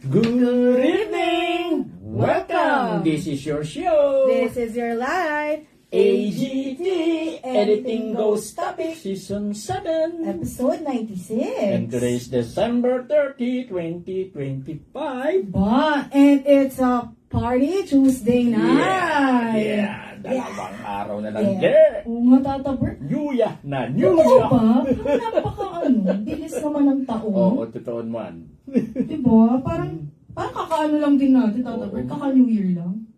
Good evening! Welcome! This is your show! This is your life. AGT Editing Goes Topic Season 7 Episode 96. And today is December 30, 2025. And it's a party Tuesday night. Yeah! Dalawang araw na lang there! Matatabar. New Year na! New Oo Year! ba? Bilis naman ng taon. Oo, totoo man. Diba? Parang kakaano lang din natin, tatabar. Kaka-New Year lang.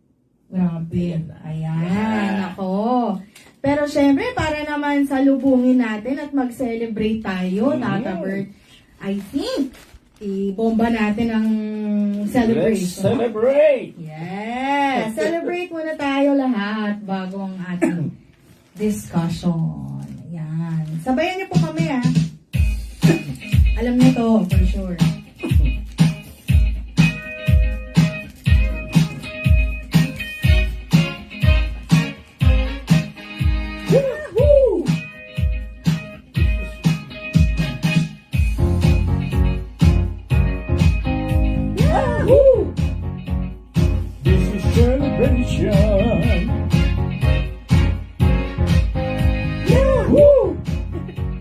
Grabe. Ayan, ako. Pero syempre, para naman salubungin natin at mag-celebrate tayo, Tata Bert, I think, ibomba natin ang celebration. Let's celebrate! Yes! Celebrate muna tayo lahat bago ang ating discussion. Ayan. Sabayan niyo po kami, ha? Alam niyo to, for sure.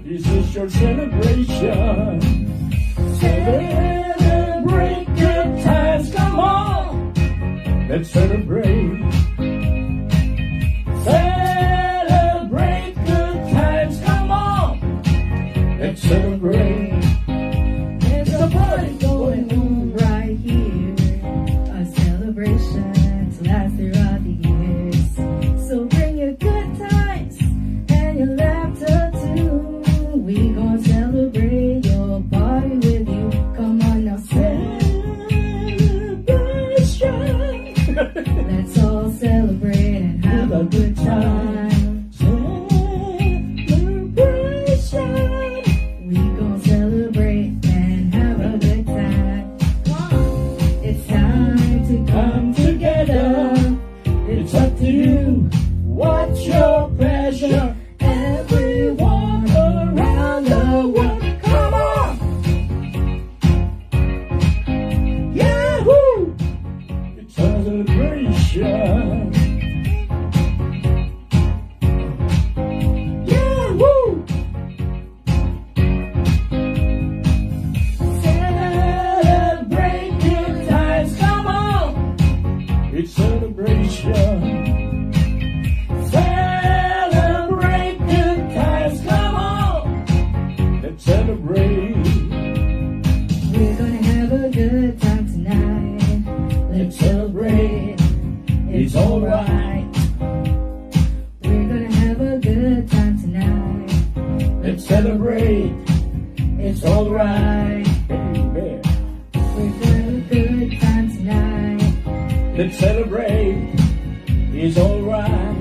This is your celebration. Celebrate good times, come on. Let's celebrate. Celebrate good times, come on. Let's celebrate. There's a party going on right here. A celebration to last throughout the years. So bring your good times and your laughter too. We gon' celebrate your party with you. Come on now, celebration. Let's all celebrate and have a good time. Celebration. We gon' celebrate and have a good time. It's time to come together. It's up to you. What's your pleasure? Everyone around the world, come on! Yahoo! It's a celebration. Yahoo! Celebrate good times, come on! It's celebration. Celebrate good times, come on! Let's celebrate. We're gonna have a good time tonight. Let's celebrate. It's alright. We're gonna have a good time tonight. Let's celebrate. It's alright. Baby. We're gonna have a good time tonight. Let's celebrate. It's alright.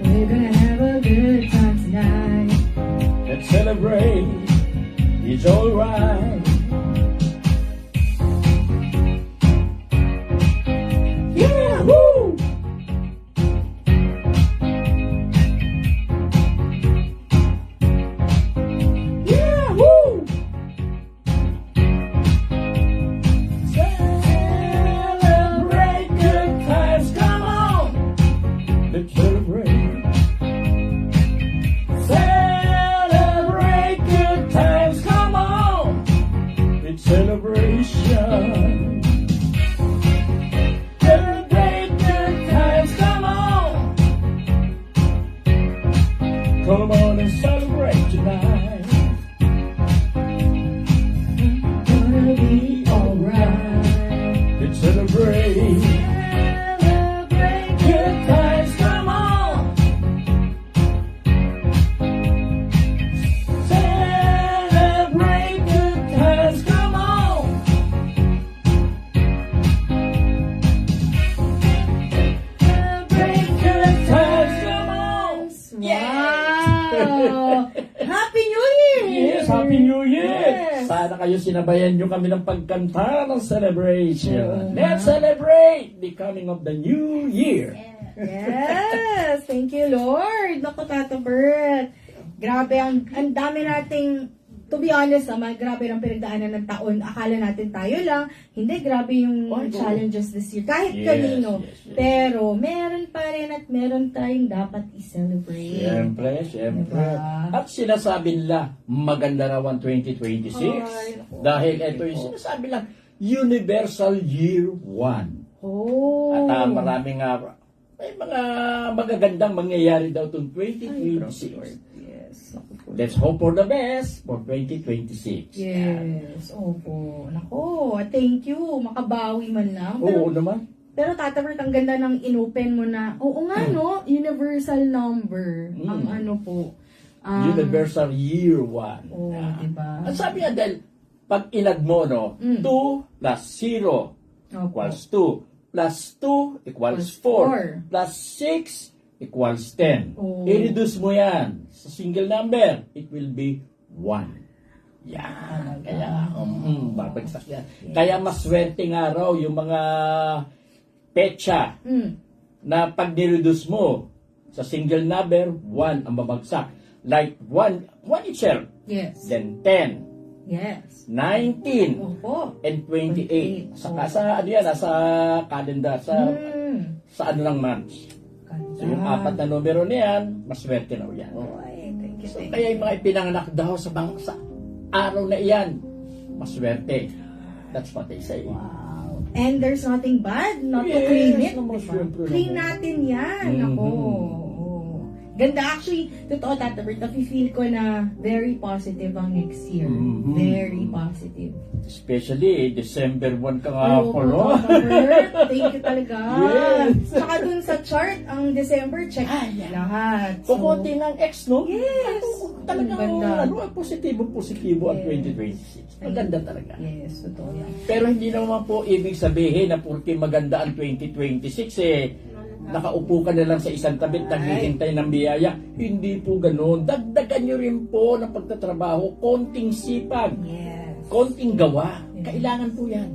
We're gonna have a good time tonight. Let's celebrate. It's alright. Yahoo! Yahoo! Celebrate kayo sinabayan nyo kami ng pagkanta ng celebration. Oo, Let's celebrate the coming of the new year. Yes! Thank you, Lord! Naku, Tata Bert. Grabe, ang dami nating, to be honest naman, grabe ang pinagdaanan ng taon. Akala natin tayo lang. Hindi, grabe yung challenges this year. Kahit Yes, kanino. yes. Pero, meron pa rin at meron tayong dapat i-celebrate. Siyempre. Diba? At sinasabi nila, maganda raw ang 2026. Ay, naku. Dahil ito yung sinasabi lang, Universal Year 1. Oh. At maraming may mga magagandang mangyayari daw itong Ay, 2026. Lord. Yes. Naku po. Let's hope for the best for 2026. Yes. Opo. Nako, thank you. Makabawi man lang. Oo naman. Pero Tata Bert, ang ganda ng inopen mo na, oo nga no, universal number. Ang ano po. Universal Year 1. Oo, diba? Ang sabi nga dahil, pag inad mo, no, 2 plus 0 Opo. equals 2, plus 2 equals 4, plus 6 equals 10. Oo. I-reduce mo yan sa single number, it will be 1. Yan. Kaya, babagsak yan. Kaya maswerte nga raw yung mga petsa na pag nireduce mo sa single number, 1 ang babagsak. Like 1 itself, Yes. then 10, Yes. 19, Opo. and 28. Saka sa ano yan, sa calendar, sa ano lang months. So yung apat na numero na yan, maswerte na yan. Ay, thank you. So kaya yung mga ipinanganak daw sa araw na iyan, maswerte. That's what they say. Wow. And there's nothing bad not to Yes, clean it. naman, Diba? syempre Clean naman. natin yan. Ako. Ganda actually, totoo Tata Bert, nafe-feel ko na very positive ang next year. Very positive. Especially, December 1 ka nga Oo, po, no? Tata Bert, thank you talaga. Yes. Saka dun sa chart, ang December, check lahat. So, Kukunti ng X, no? Yes. Talagang, Ang ganda. positibo ang Yes. 2026. Ang ganda talaga. yes, totoo yan. Pero hindi naman po ibig sabihin na porque maganda ang 2026 nakaupo ka na lang sa isang tabit naghihintay ng biyaya. Hindi po ganoon. Dagdagan nyo rin po ng pagtatrabaho, konting sipag, Yes. konting gawa. Kailangan po yan.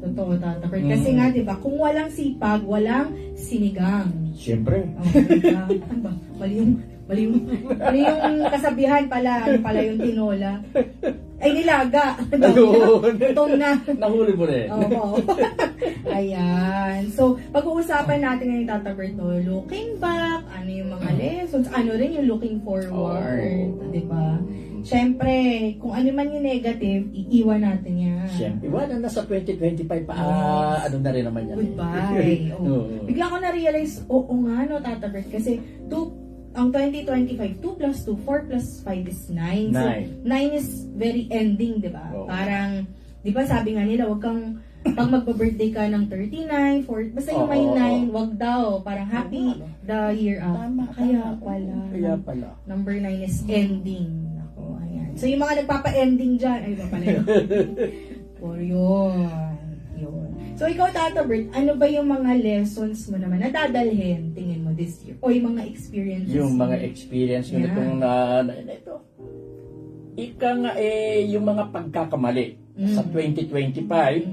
Totoo, Tata Bert. Kasi nga, di ba, kung walang sipag, walang sinigang. Siyempre. Oh, diba? Ano ba? Mali yung kasabihan pala. Ano pala yung tinola? Ay, nilaga. Ayun. Itong na. Nahuli mo rin. Oo. Ayan. So, pag-uusapan natin ngayon, Tata Bert, no, looking back, ano yung mga lessons, ano rin yung looking forward. Di ba? Siyempre, kung ano man yung negative, iiwan natin yan. Siyempre. Wala na sa 2025 pa. Ano na rin naman yan. Goodbye. Oo. Bigla ko na-realize, oo nga no, Tata Bert, kasi ang 2025, 2 plus 2, 4 plus 5 is 9. So, 9 is very ending, di ba? Oo. Parang, di ba sabi nga nila, wag kang, pag magpa-birthday ka ng 39, 40, basta yung may Oo, 9, wag daw. Parang happy the year up. Kaya pala. Kaya pala. Number 9 is ending. Ako, ayan. So, yung mga nagpapa-ending dyan, ay ba pala yun? Or yun. So, ikaw, Tata Bert, ano ba yung mga lessons mo naman na dadalhin, tingin mo, this year? O yung mga experiences Yung mo? mga experience ko Yeah. nitong ito. Ika nga yung mga pagkakamali sa 2025,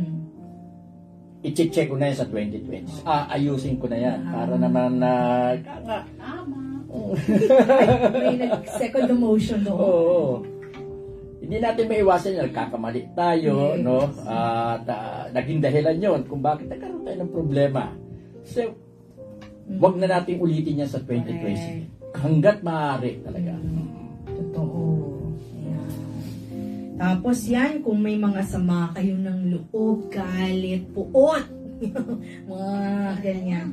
i-check ko na yan sa 2020. Ayusin ko na yan para naman May nag-second emotion doon. Oo. Hindi natin maiwasan yan. Nagkakamali tayo, Yes. no? At naging dahilan yon kung bakit nagkaroon tayo ng problema. So, wag na natin ulitin yan sa 2020. Hanggat maaari talaga. Totoo. Ayan. Tapos yan, kung may mga sama kayo ng loob, galit, puot, mga ganyan,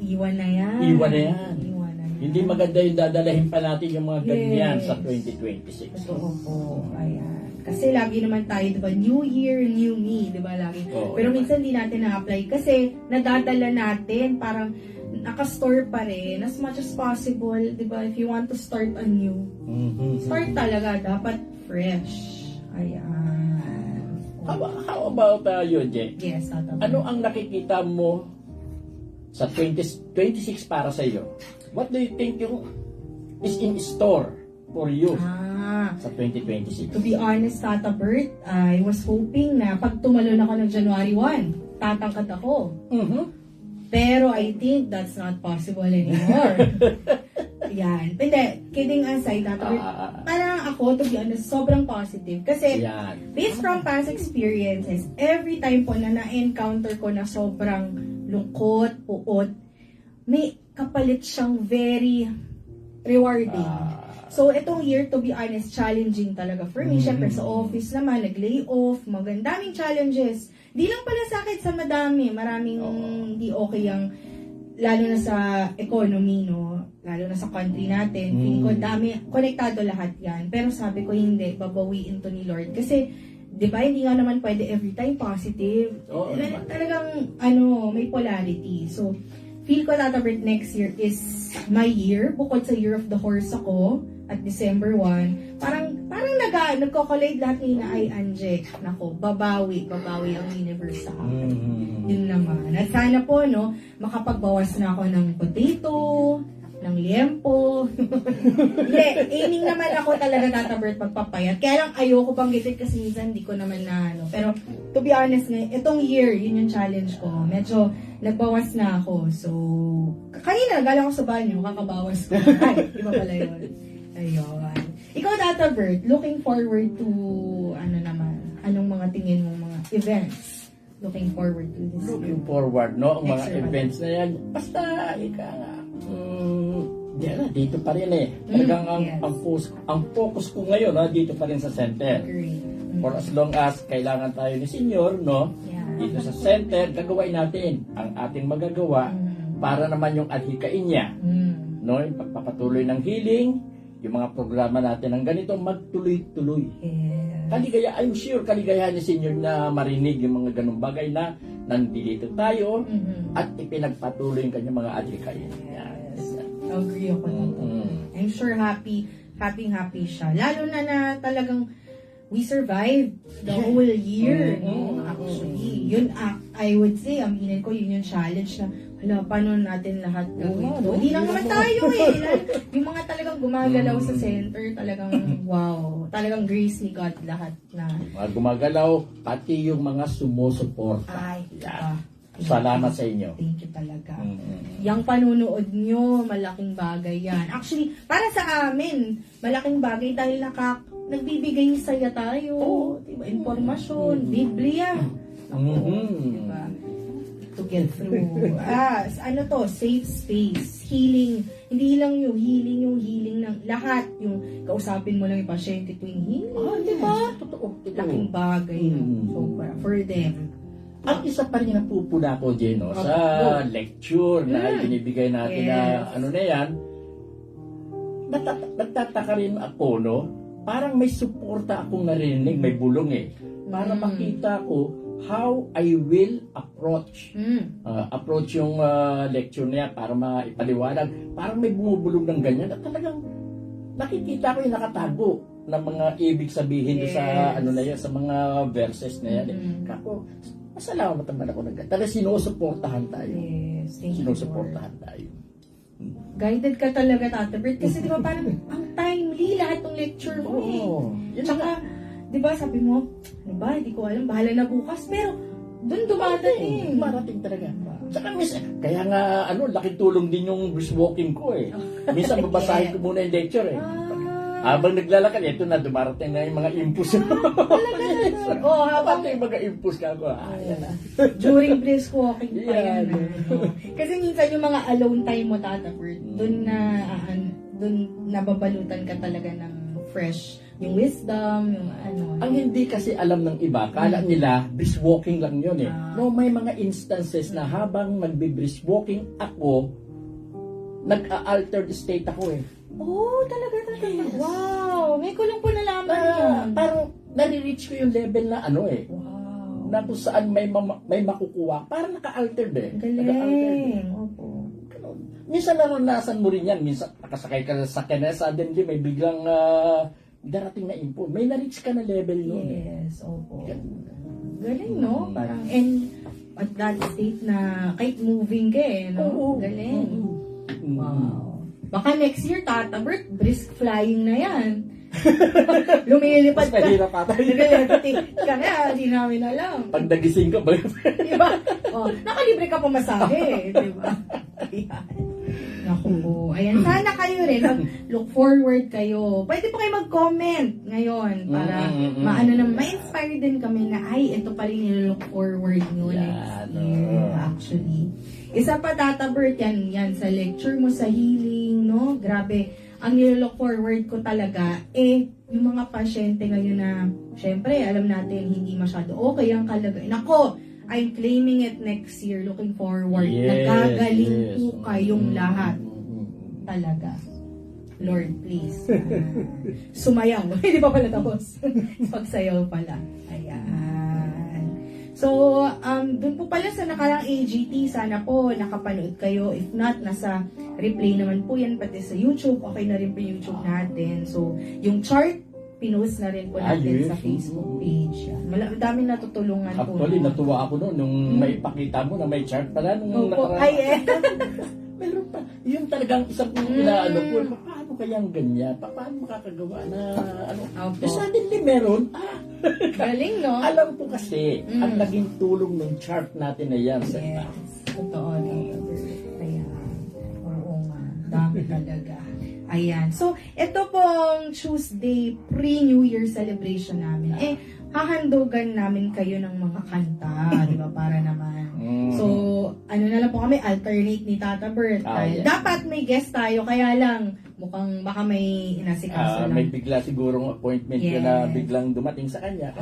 iwan na yan. Iwan na yan. Iwan na yan. Hindi maganda yung dadalahin pa natin yung mga ganyan Yes. sa 2026. Totoo po. Ayan. Kasi lagi naman tayo, di ba, New Year, New Me, di ba, lagi. Oo, Pero naman. minsan di natin na-apply kasi nadadala natin, parang nakastore pa rin as much as possible, di ba, if you want to start anew. Start talaga, dapat fresh. Ayan. How about you, Jay? Yes, Tata. Ano ang nakikita mo sa 2026 para sa iyo? What do you think yung is in store for you? sa 2026? To be honest, Tata Bert, I was hoping na pag tumalon ako ng January 1, tatangkad ako. Pero I think that's not possible anymore. Yan. Hindi, kidding aside, Tata Bert, parang ako, to be honest, sobrang positive. Kasi, Yan. based from past experiences, every time po na na-encounter ko na sobrang lungkot, puot, may kapalit siyang very rewarding. So, itong year, to be honest, challenging talaga for me. Siyempre, sa office naman, nag-lay off, magandaming challenges. Di lang pala sa akin, sa madami. Maraming di okay ang, lalo na sa economy, no? Lalo na sa country natin. Feeling ko, dami, konektado lahat yan. Pero sabi ko, hindi, babawiin to ni Lord. Kasi, di ba, hindi nga naman pwede every time positive. Talagang, may polarity. So, feel ko, Tata Bert, next year is my year. Bukod sa Year of the Horse ako, at December 1, parang nagko-collide lahat ni na ay Anje. Nako, babawi ang universe sa akin. Yun naman. At sana po, no, makapagbawas na ako ng potato, ng liempo. Hindi, aiming naman ako talaga, Tata Bert, magpapayat. Kaya lang ayoko banggitin kasi minsan hindi ko naman na Pero, to be honest, itong year, yun yung challenge ko. Medyo nagbawas na ako. So, kanina, galing ako sa banyo, kakabawas ko. Ay, iba pala yun. Ayun. Ikaw, Tata Bert, looking forward to, anong mga tingin mo, mga events? Looking forward to this year. Looking forward, no? Ang mga Excellent. events na yan, basta, dito pa rin eh. Talagang yes. ang focus ko ngayon, dito pa rin sa center. Agree. For as long as kailangan tayo ni Senyor, no? Yeah. Dito sa center, gagawin natin ang ating magagawa para naman yung adhikain niya. No? Yung pagpapatuloy ng healing, yung mga programa natin ng ganito, magtuloy-tuloy. Yes. I'm sure kaligayahan ni Senyor na marinig yung mga ganung bagay na nandito tayo at ipinagpatuloy yung kanyang mga adhikain. Yes. Agree ako nito. I'm sure happy siya. Lalo na talagang we survived the whole year. No? Actually, yun, I would say, aminin ko, yun yung challenge na, paano natin lahat gawin ito? Hindi lang naman tayo yung mga talagang gumagalaw sa center, talagang wow. Talagang grace ni God lahat na. Mga gumagalaw, pati yung mga sumusuporta. Ay, Yan. Salamat sa inyo. Thank you talaga. Yung panunood nyo, malaking bagay yan. Actually, para sa amin, malaking bagay dahil nagbibigay saya tayo. Diba? Informasyon, Biblia. Diba? To get through. Safe space, healing. Hindi lang yung healing ng lahat. Yung kausapin mo lang yung pasyente tuwing healing. Diba? Totoo. Laking bagay. So, for them. Ang isa pa rin na pupuna ko, Jeno, sa lecture na binibigay natin na yan, nagtataka rin ako, no? Parang may suporta akong narinig, may bulong para makita ko how I will approach yung lecture niya para maipaliwanag. Parang may bumubulong ng ganyan at talagang nakikita ko yung nakatago ng mga ibig sabihin sa sa mga verses na yan. Kako, masalamat naman ako ng ganyan. Talagang sinusuportahan tayo. Yes, thank you, Sinusuportahan tayo. Guided ka talaga, Tata Bert. Kasi di ba parang ang timely lahat ng lecture mo Tsaka, di ba sabi mo, hindi ko alam, bahala na bukas. Pero, doon dumadating. Marating talaga. Tsaka kaya nga, laking tulong din yung brisk walking ko Minsan babasahin ko muna yung lecture Habang naglalakad, ito na, dumarating na yung mga impulse. Habang yung mga impulse ka ako. During brisk walking pa yan. Kasi minsan yung mga alone time mo, Tata Bert, doon nababalutan ka talaga ng fresh, yung wisdom, yung Ang hindi kasi alam ng iba, kala nila, brisk walking lang yun No, may mga instances na habang magbe-brisk walking ako, nag-altered state ako talaga. Wow! May kulong po nalaman yan. Parang nare-reach ko yung level na Wow. Na kung saan may makukuha. Parang naka-altered Galing. Opo. Minsan naranasan mo rin yan. Minsan nakasakay ka sa sakyan suddenly may biglang darating na input. May na-reach ka na level noon Yes, opo. Galing, no? Parang, and at that state na kahit moving ka no? Galing. Wow. Baka next year, Tata Bert, brisk flying na yan. Lumilipad Mas ka. mahirap ata. Nag-levitate ka nga, di namin alam. Pag nagising ka ba? Diba? Oh, nakalibre ka pamasahe, diba? Ayan. Naku po. Ayan, sana kayo rin, look forward kayo. Pwede po kayo mag-comment ngayon para maano na, ma-inspire din kami na, ay, ito pa rin yung look forward nyo next year, actually. Isa pa, Tata Bert, yan, sa lecture mo sa healing, no? Grabe, ang nilo-look forward ko talaga, yung mga pasyente ngayon na, syempre, alam natin, hindi masyado okay ang kalagayan. Nako, I'm claiming it next year, looking forward. Nagagaling po kayong lahat. Talaga. Lord, please. Sumayaw. Hindi pa pala tapos. Pagsayaw pala. Ayan. So, dun po pala sa nakarang AGT, sana po nakapanood kayo. If not, nasa replay naman po yan, pati sa YouTube. Okay na rin po YouTube natin. So, yung chart, pinost na rin po natin sa Facebook page. Yan. Daming natutulungan po. Actually, natuwa ako noon nung may pakita mo na may chart pala nung nakaraan. Ay, Meron pa. Yung talagang isang inaano ko, paano kayang ganyan? Paano makakagawa na ano? Suddenly meron. Galing, no? Alam ko kasi, ang naging tulong ng chart natin na yan. Yes. Totoo. Ayan. Oo nga. Dami talaga. Ayan. So, ito pong Tuesday pre-New Year celebration namin. Hahandogan namin kayo ng mga kanta, di ba? Para naman. So, ano na lang po kami, alternate ni Tata Bert. Dapat may guest tayo, kaya lang, mukhang baka may inasikaso lang. May bigla sigurong appointment ka na biglang dumating sa kanya.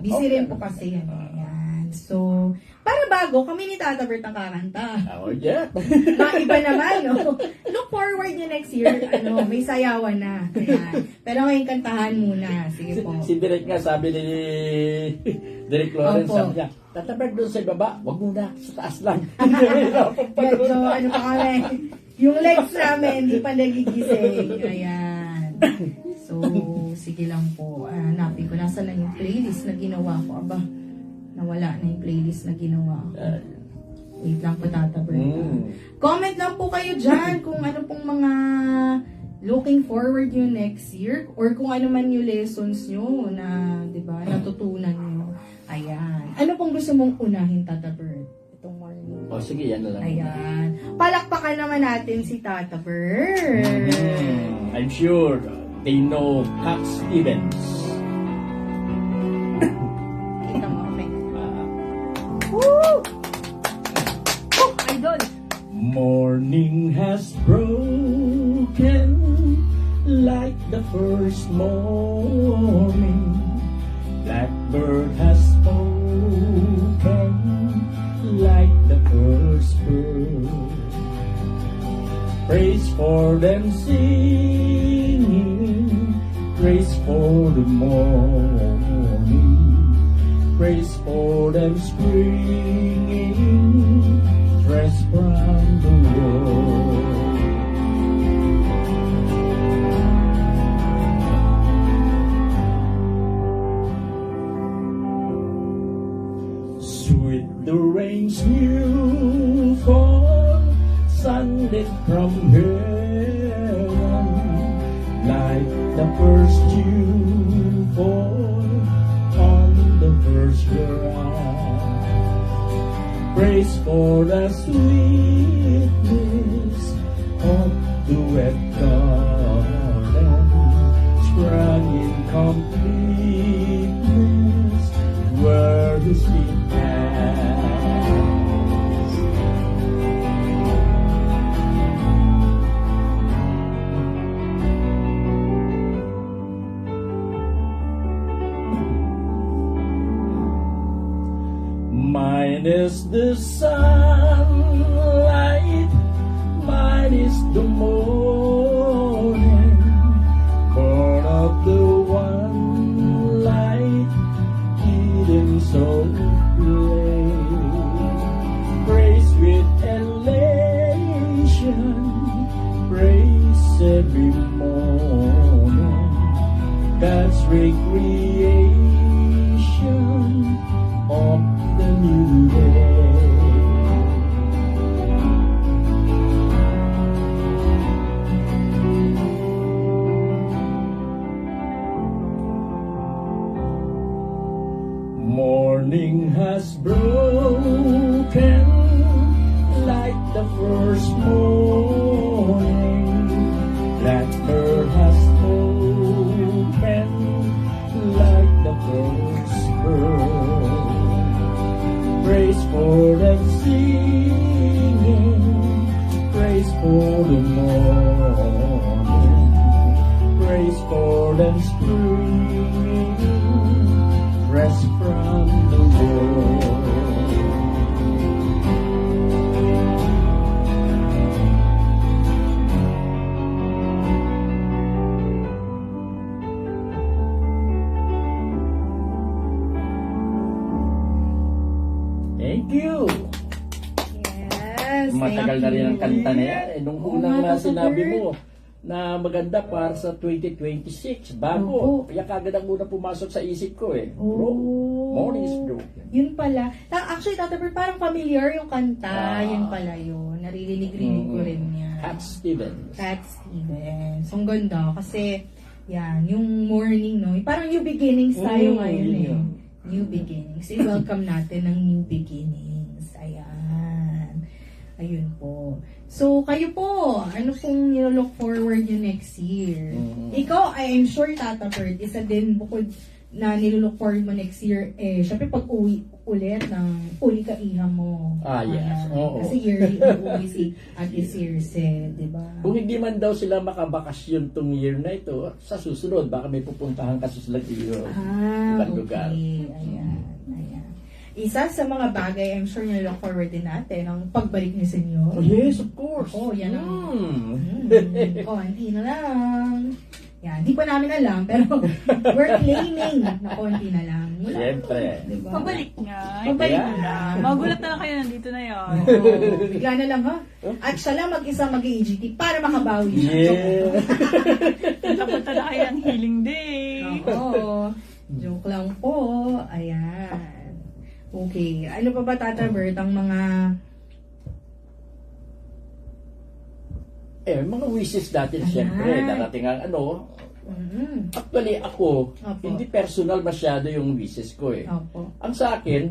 Busy rin po kasi yan. Ayan. So, para bago, kami ni Tata Bert ang kakanta. Yeah. Maiba naman, no? Look forward nyo next year, may sayawan na. Ayan. Pero ngayon kantahan muna. Sige po. Si Direk nga, sabi ni Direk Lawrence, sabi niya, Tata Bert doon sa ibaba, wag muna, sa taas lang. Medyo, pa kami, yung legs namin, hindi pa nagigising. Ayan. So, sige lang po. Hanapin ko. Nasa lang yung playlist na ginawa ko. Aba, nawala na yung playlist na ginawa ko. Wait lang po, Tata Bert. Comment lang po kayo dyan kung ano pong mga looking forward nyo next year or kung ano man yung lessons nyo na, di ba, natutunan nyo. Ayan. Ano pong gusto mong unahin, Tata Bert? Itong morning. Sige, yan na lang. Ayan. Palakpakan naman natin si Tata Bert. I'm sure they know Cat Stevens. Kita mo, okay. Woo! Oh, idol! Morning has broken like the first morning. Blackbird has spoken like the first bird. Praise for them singing, praise for the morning, praise for them springing, dressed from the world. Sweet the rain's new fall, sunlit from heaven, like the first dew fall on the first grass. Praise for the sweetness of the wet garden, sprung in completeness where his feet pass. Mine is the sunlight, mine is the morning, born of the one light, hidden so plain. Praise with elation, praise every morning, God's recreation of the new day. fallen spring, fresh from the world. Thank you. Yes. Matagal na rin ang kanta na yan. Nung Oo unang nga, sinabi Tata Bert. mo na maganda para sa 2026. Oo. Bago. Kaya kagad ang unang pumasok sa isip ko eh. Oo. Morning is broken. Yun pala. Actually, Tata Bert, parang familiar yung kanta. Ah. Yun pala yun. Naririnig-rinig ko rin yan. Cat Stevens. Cat Stevens. Ang ganda. Kasi, yan, yung morning, no? Parang new beginnings tayo ngayon yun eh. yun. New beginnings. I-welcome natin ang new beginnings. Ayan. Ayun po. So, kayo po, ano pong nilo-look forward nyo next year? Ikaw, I am sure, Tata Bert, isa din bukod na nilo-look forward mo next year, eh, syempre pag uwi ulit ng uli ka iha mo. Ah, yes. Oo. Kasi yearly uuwi si Ate Circe, di ba? Kung hindi man daw sila makabakasyon tong year na ito, sa susunod, baka may pupuntahan kasi sila dito. Ibang lugar. Ayan. Isa sa mga bagay, I'm sure nilo-look forward din natin, ang pagbalik ni Senyor. Oh, yes, of course. Oo, yan ang... Mm. Konti na lang. Yan, di pa namin alam, pero we're claiming na konti na lang. Wala. Siyempre. Diba? Pabalik nga. Pabalik Yeah. na. Magulat na lang kayo, nandito na yun. Oo, bigla na lang ha. At siya lang mag-isa mag-AGT para makabawi siya. Yeah. Punta-punta na kayo ng healing day. Oo. Joke lang po. Ayan. Okay. Ano pa ba, Tata Bert, ang mga... Mga wishes natin, Ayan. siyempre, darating ang actually ako, Opo. hindi personal masyado yung wishes ko eh. Opo. Ang sa akin,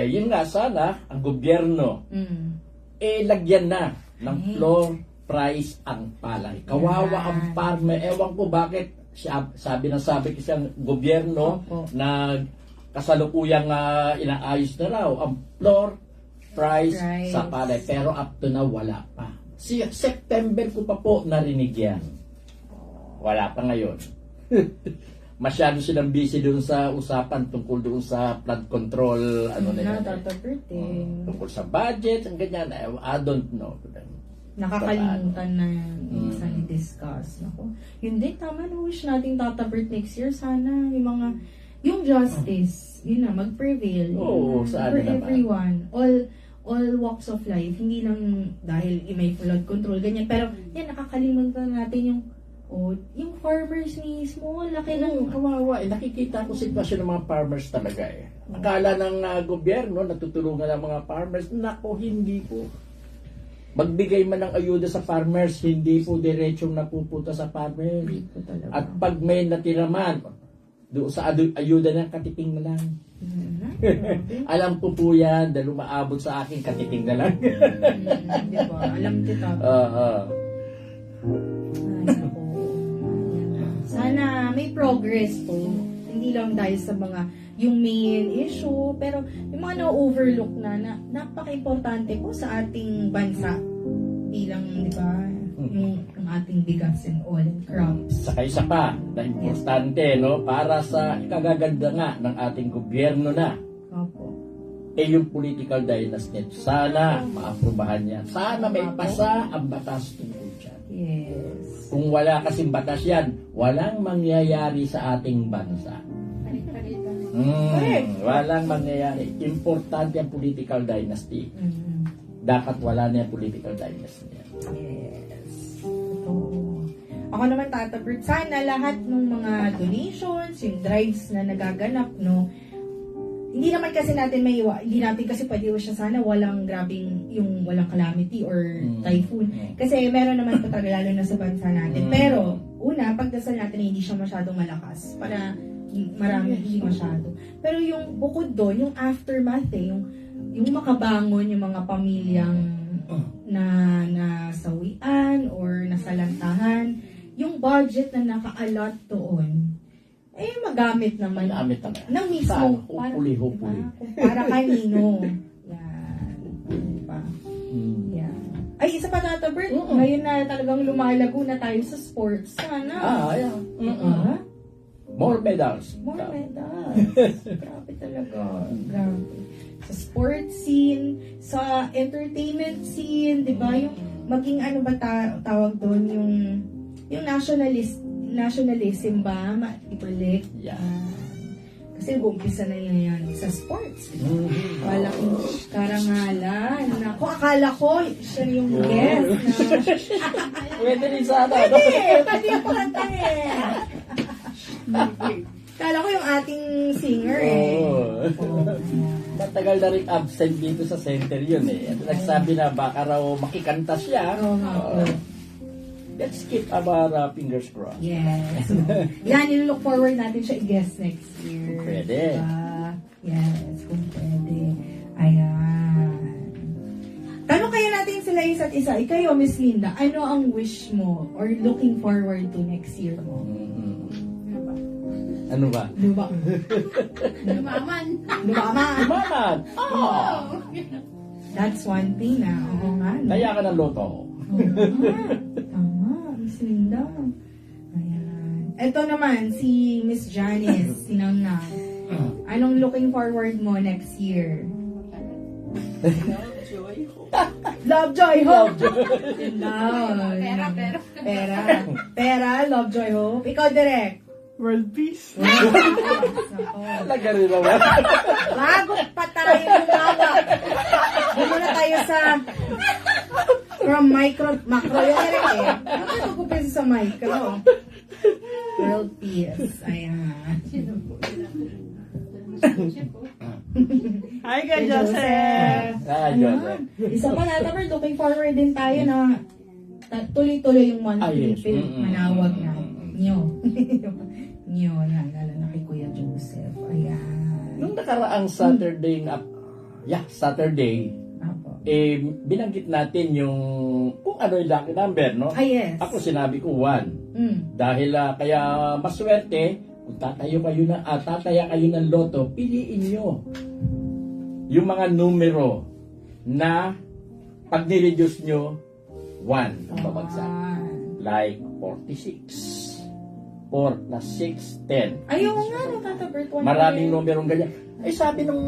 yun nga, sana, ang gobyerno, lagyan na ng Ay. floor price ang palay. Kawawa Yan. ang farmer. Ewan ko bakit, sabi kasi ang gobyerno Opo. na kasalukuyang inaayos na raw ang floor price Price. sa palay. Pero up to now, wala pa. September ko pa po narinig yan. Wala pa ngayon. Masyado silang busy doon sa usapan tungkol doon sa flood control, ano na yan. Tata Bert eh. Tungkol sa budget, ang ganyan. I don't know. Nakakalimutan na yan. Mm. Minsan i-discuss. Naku. Yun din, tama na wish nating Tata Bert next year. Sana yung justice, yun na, mag-prevail. Oo, Yun na, sana for naman. everyone. All walks of life. Hindi lang dahil may flood control, ganyan. Pero, yan, nakakalimutan natin yung farmers mismo. Laki ng... Kawawa. Nakikita ko sitwasyon ng mga farmers talaga eh. Akala ng gobyerno, natutulungan ng mga farmers. Nako, hindi po. Magbigay man ng ayuda sa farmers, hindi po diretsong napupunta sa farmers. Hindi po talaga. At pag may natiraman, doon sa ayuda ng katiting na lang. Alam ko po yan, dahil umaabot sa akin, katiting na lang. Di ba? Alam kita. Ay, naku. Sana may progress po. Hindi lang dahil sa yung main issue, pero yung mga na-overlook na napaka-importante po sa ating bansa bilang, di ba, yung ating bigas and all and crops. Saka isa pa, na importante, no, para sa ikagaganda nga ng ating gobyerno na, Opo. yung political dynasty. Sana maaprubahan yan. Sana may pasa ang batas tungkol dyan. Yes. Kung wala kasing batas yan, walang mangyayari sa ating bansa. Walang mangyayari. Importante ang political dynasty. Dapat wala na yung political dynasty. Yes. Totoo. Ako naman, Tata Bert, sana lahat ng mga donations, yung drives na nagaganap, no, hindi naman kasi natin hindi natin kasi pwede siya sana walang walang calamity or typhoon. Kasi meron naman po talaga lalo na sa bansa natin. Pero, una, pagdasal natin na hindi siya masyadong malakas para marami hindi masyado. Pero yung bukod doon, yung aftermath yung makabangon yung mga pamilyang na nasawian or nasalantahan, yung budget na naka-allot doon, magamit naman ng mismo. Hopefully. Para kanino. Yan. Diba? Yan. Ay, isa pa, Tata Bert, ngayon na talagang lumalago na tayo sa sports. Sana. Yeah. Ah, More medals. more medals. Grabe talaga. Grabe. Sa sports scene, sa entertainment scene, di ba? Yung maging ano ba tawag doon, yung nationalism ba? Ibalik. Yeah. Kasi umpisa na yan sa sports. Malaking karangalan. Ako, akala ko siya yung guest na... Pwede rin sana. Pwede yung kantahin. Akala ko yung ating singer Matagal na rin absent dito sa center yun At nagsabi na baka raw makikanta siya. Let's keep our fingers crossed. Yes. Yan, look forward natin siya i-guest next year. Pwede. Yes, kung pwede. Ayan. Tanong kaya natin sila isa't isa. Ikaw, Miss Linda, ano ang wish mo or looking forward to next year mo? Ano ba? Lumaman. Maman! That's one thing na. Oo nga. No? Kaya ka ng loto. Tama, Miss Linda. Ayan. Ito naman, si Miss Janice, sinangnang. Anong looking forward mo next year? Love, joy, hope. Pera, love, joy, hope. Ikaw, direct. World peace. Talaga rin naman. Bago pa tayo lumawak. Doon muna tayo sa from macro yung Ano ko pa sa micro? World peace. Ayan. Hi, ka, Joseph. Joseph. Isa pa natin, we're looking forward din tayo na tuloy-tuloy yung monthly Yes. film. Manawag na. Nyo, yan. Lalo na kay Kuya Joseph. Ayan. Nung nakaraang Saturday Saturday, Apo. binanggit natin yung kung ano yung lucky number, no? Yes. Ako sinabi ko 1. Dahil kaya maswerte, kung tataya kayo ng loto, piliin nyo yung mga numero na pag nireduce nyo, 1 ang babagsak. Like 46. 4 plus 6, 10. Ayaw nga, no, Tata Bert. Maraming numerong ganyan. Ay, sabi ng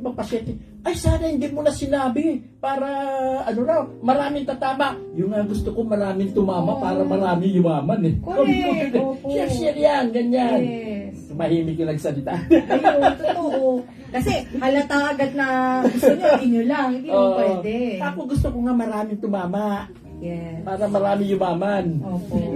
ibang pasyente, ay sana hindi mo na sinabi para maraming tatama. Yung nga gusto ko maraming tumama para maraming yumaman Correct. Opo. Share yan, ganyan. Yes. Mahimik yung nagsalita. Ayun, totoo. Kasi halata agad na gusto nyo, inyo lang. Hindi mo pwede. Ako gusto ko nga maraming tumama Yes. para maraming yumaman. Opo.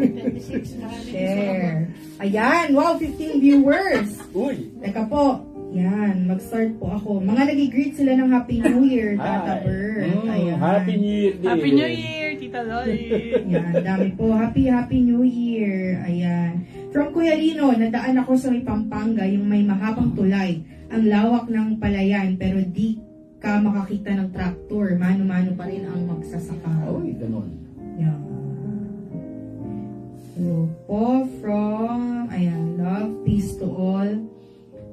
Share. Ayan, wow, 15 viewers. Uy! Teka po. Yan, mag-start po ako. Mga nag-greet sila ng Happy New Year, Tata Bert. Ayan. Happy New Year din. Happy New Year, Tita Loli. Yan, dami po. Happy New Year. Ayan. From Kuya Lino, nadaan ako sa may Pampanga, yung may mahabang tulay. Ang lawak ng palayan, pero di ka makakita ng tractor. Mano-mano pa rin ang magsasaka. Uy, ganun. Yan. Hello po from, ayan, love, peace to all.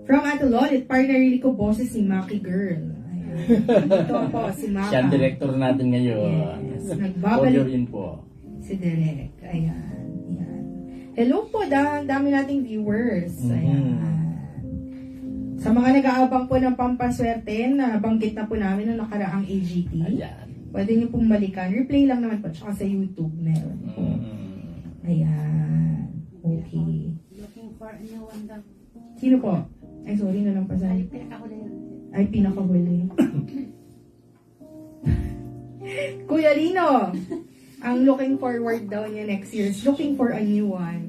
From Ate Lolit, partner ko boses si Maki Girl. Ayan. Ito po, si Maka. Siya ang director natin ngayon. Yes. For Nagbabalik your info. si Derek. Ayan. Ayan. Hello po, dami nating viewers. Ayan. Sa mga nag-aabang po ng pampaswerte, na banggit na po namin noong nakaraang AGT. Ayan. Pwede niyo pong balikan. Replay lang naman po. Tsaka sa YouTube meron po. Ayan. Okay. Looking for a new one daw. Sino po? Ay, sorry na lang pa sa... Pinakahuli yun. Ay, pinakahuli. Kuya Lino, ang looking forward daw niya next year is looking for a new one.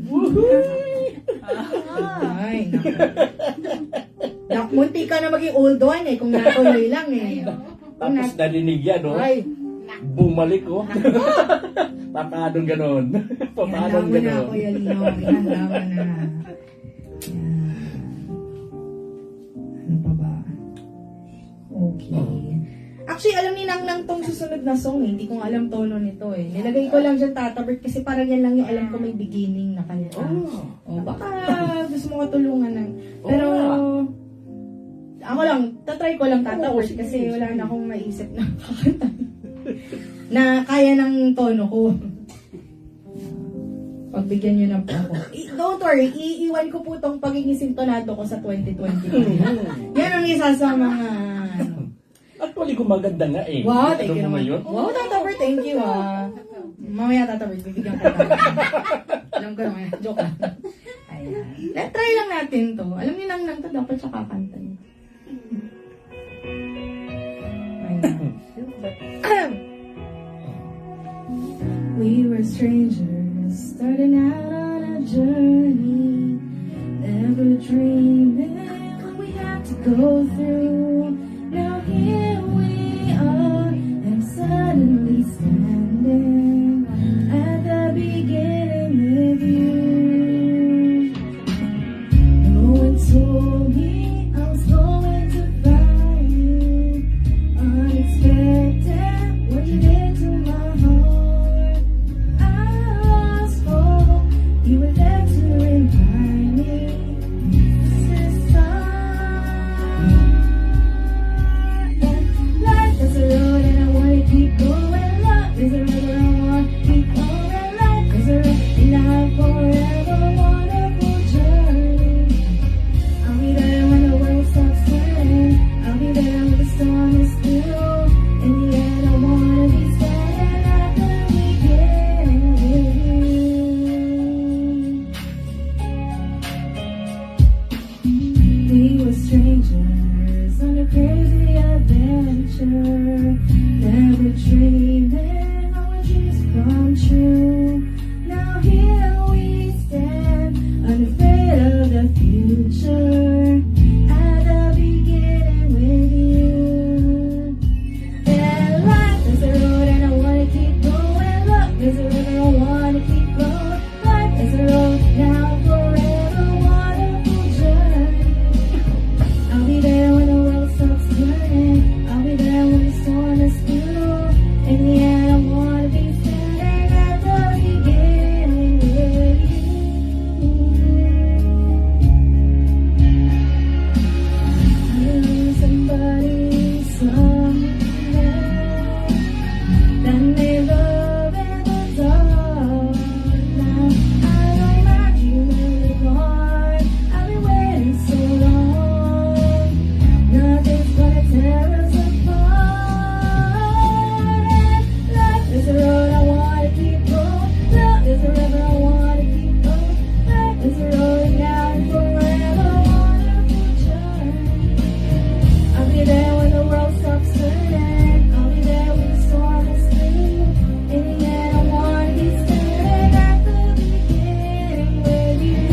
Ay, naku. Munti ka na maging old one kung natuloy lang Tapos narinig yan, no? Ay, Bumalik, oh. Papadong ganon. Papadong ihanda mo na, ganon. Kuya Lino. Ihanda mo na. Yan. Ano pa ba? Okay. Actually, alam ni Nang tong susunod na song Hindi ko nga alam tono nito Nilagay ko lang dyan, Tata Bert, kasi parang yan lang yung alam ko may beginning na kanta. Baka gusto mo katulungan ng... Pero, ako lang, tatry ko lang, Tata Bert, kasi wala na akong maisip na kakanta. Na kaya ng tono ko. Pagbigyan nyo na po ako. Don't worry, iiwan ko po tong pagiging sintonado ko sa 2020. Yan ang isa sa mga... Actually, gumaganda nga eh. Wow, thank Alam you mo naman. ngayon? Wow, Tata Bert, thank you Mamaya Tata Bert, bibigyan ko na. Alam ko naman, joke lang. Ayan. Try lang natin to. Alam niyo lang to, dapat siya kakanta niyo. Ayan. We were strangers, starting out on a journey, never dreaming what we have to go through. Now here we are, and suddenly standing at the beginning with you. No one told me I was going to find you. Unexpected, what you did to my heart. I lost hope, you were there to remind me. This is life is a road and I wanna keep going. Love is a river I wanna keep going. Life is a road and I have forever wonderful journey. I'll be there when the world stops turning. I'll be there when the storm is through. In the end, I wanna be standing at the beginning with you. We were strangers on a crazy adventure, never dreaming our dreams come true. Now here we stand, unafraid of the future, at the beginning with you. Yeah, life is a road and I wanna keep going. Love is a river I wanna keep flowing. Life is a road now forever wonderful journey. I'll be there when the world stops turning. I'll be there when the storm is through. In the end, I wanna be standing at the beginning with you. I lose somebody someday that may love in the dark. Now I don't mind you really gone. I've been waiting so long. Nothing's gonna tear us apart. Life is a road I wanna keep going. Love is a river I wanna keep going. Life is a road now and forever wonderful journey. I'll be there when the world stops turning. I'll be there when the storm is through. In the end, I wanna be standing at the beginning with you.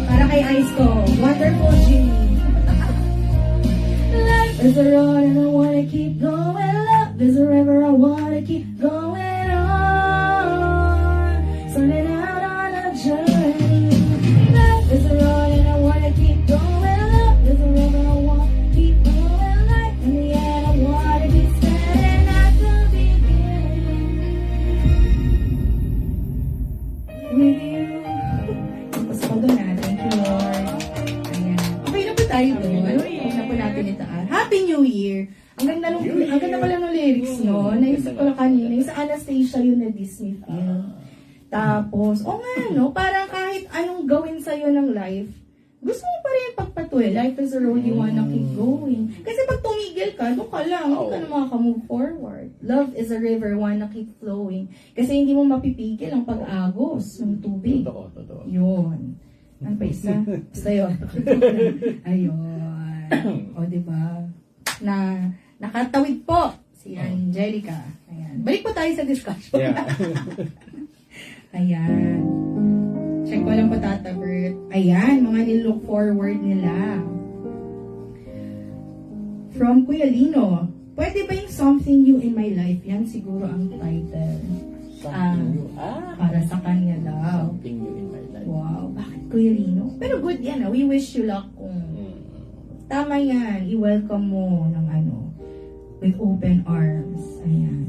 Para kay Ice ko, Wonderful Jimmy. Life is a road and I wanna keep going. Love is a river I wanna keep going on. Starting out on a journey. Life is a road and I wanna keep going. Love is a river I wanna keep going. Life in the end I wanna be standing at the beginning with you. Tapos pag na, thank you Lord. Ayan. Okay na po tayo doon. Huwag na po natin itaan. Happy New Year! Ang ganda pala ng lyrics, no? Naisip ko lang kanina, yung sa Anastasia yun na Disney film. Tapos, no? Parang kahit anong gawin sa'yo ng life, gusto mo pa rin pagpatuloy. Life is a road you wanna keep going. Kasi pag tumigil ka, doon ka lang. Hindi ka na makaka-move forward. Love is a river wanna keep flowing. Kasi hindi mo mapipigil ang pag-agos ng tubig. Totoo. Yun. Ano pa isa? Basta yun. Ayun. O, diba? Nakatawid po si Angelica. Ayan. Balik po tayo sa discussion. Yeah. Ayan. Check ko lang po, Tata Bert. Ayan, mga nilook forward nila. From Kuya Lino, pwede ba yung Something New in My Life? Yan siguro ang title. Something new. Para sa kanya daw. Something new in my life. Wow, bakit Kuya Lino? Pero good yan, we wish you luck kung tama yan. I-welcome mo ng with open arms. Ayan.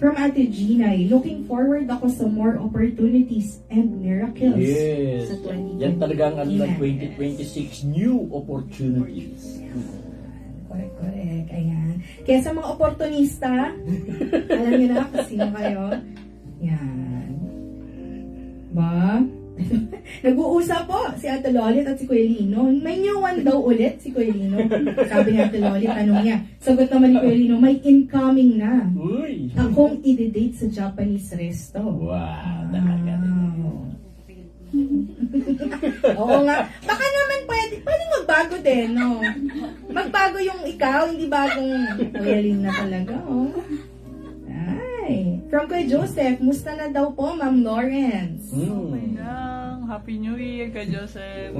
From Ate Ginay, looking forward ako sa more opportunities and miracles Yes. sa 2020. Yan talaga ang ano ng Amen. 2026, new opportunities. Correct. Ayan. Kaya sa mga oportunista, alam niyo na kung sino kayo. Yan. Ba? Nag-uusap po si Ate Lolit at si Kuya Lino. May new one daw ulit si Kuya Lino. Sabi ni Ate Lolit, tanong niya. Sagot naman ni Kuya Lino, may incoming na. Uy! Akong i-date sa Japanese resto. Wow, talaga. Oo nga. Baka naman pwede magbago din, no? Magbago yung ikaw, hindi bagong Kuya Lino na talaga, oh. Ay. From Kuya Joseph, musta na daw po, Ma'am Lawrence? Okay lang. Happy New Year ka, Joseph.